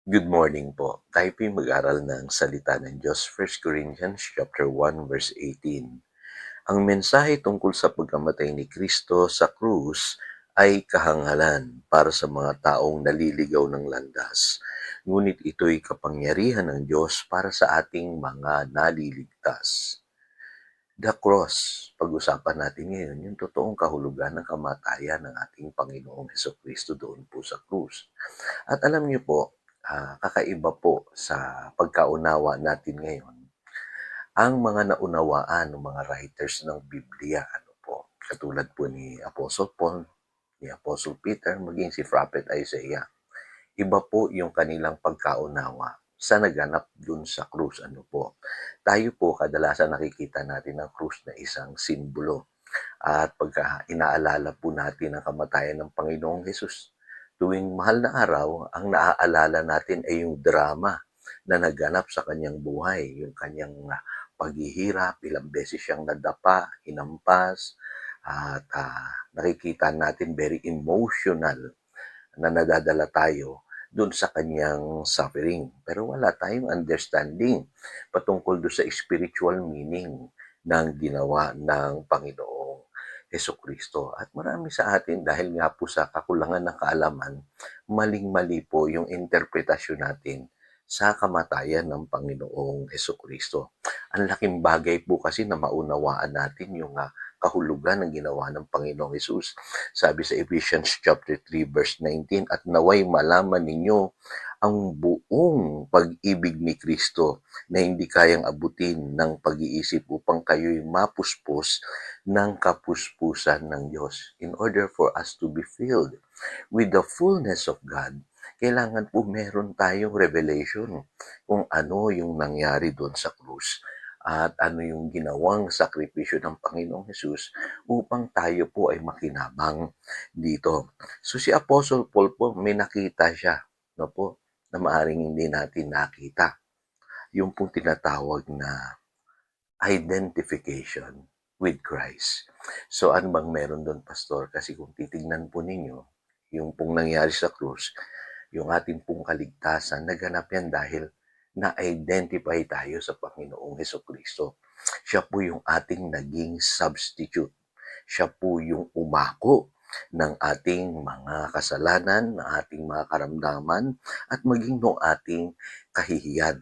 Good morning po. Tayo po'y mag-aral ng salita ng Diyos, 1 Corinthians chapter 1 verse 18. Ang mensahe tungkol sa pagkamatay ni Kristo sa krus ay kahangalan para sa mga taong naliligaw ng landas. Ngunit ito'y kapangyarihan ng Diyos para sa ating mga naliligtas. The cross, pag-usapan natin ngayon, yung totoong kahulugan ng kamatayan ng ating Panginoong Hesukristo doon po sa krus. At alam niyo po, kakaiba po sa pagkaunawa natin ngayon, ang mga naunawaan ng mga writers ng Biblia, ano po, katulad po ni Apostle Paul, ni Apostle Peter, maging si Prophet Isaiah. Iba po yung kanilang pagkaunawa sa naganap dun sa krus. Ano po, tayo po kadalasan nakikita natin ang krus na isang simbolo. At pagka inaalala po natin ang kamatayan ng Panginoong Hesus, tuwing mahal na araw, ang naaalala natin ay yung drama na naganap sa kanyang buhay, yung kanyang paghihirap, ilang beses siyang nadapa, hinampas, at nakikita natin very emotional na nadadala tayo doon sa kanyang suffering. Pero wala tayong understanding patungkol doon sa spiritual meaning ng ginawa ng Panginoong Hesukristo. At marami sa atin, dahil nga po sa kakulangan ng kaalaman, maling-mali po yung interpretasyon natin sa kamatayan ng Panginoong Hesukristo. Ang laking bagay po kasi na maunawaan natin yung kahulugan ng ginawa ng Panginoong Hesus. Sabi sa Ephesians chapter 3 verse 19, at naway malaman ninyo ang buong pag-ibig ni Kristo na hindi kayang abutin ng pag-iisip upang kayo'y mapuspos ng kapuspusan ng Diyos. In order for us to be filled with the fullness of God, kailangan po meron tayong revelation kung ano yung nangyari doon sa krus at ano yung ginawang sakripisyo ng Panginoong Hesus upang tayo po ay makinabang dito. So si Apostle Paul po, may nakita siya, no po, na maaring hindi natin nakita. Yung pong tinatawag na identification with Christ. So ano bang meron doon, Pastor? Kasi kung titignan po ninyo, yung pong nangyari sa krus, yung ating pong kaligtasan, naganap yan dahil na-identify tayo sa Panginoong Hesukristo. Siya po yung ating naging substitute. Siya po yung umako ng ating mga kasalanan, ng ating mga karamdaman, at maging ng ating kahihiyan.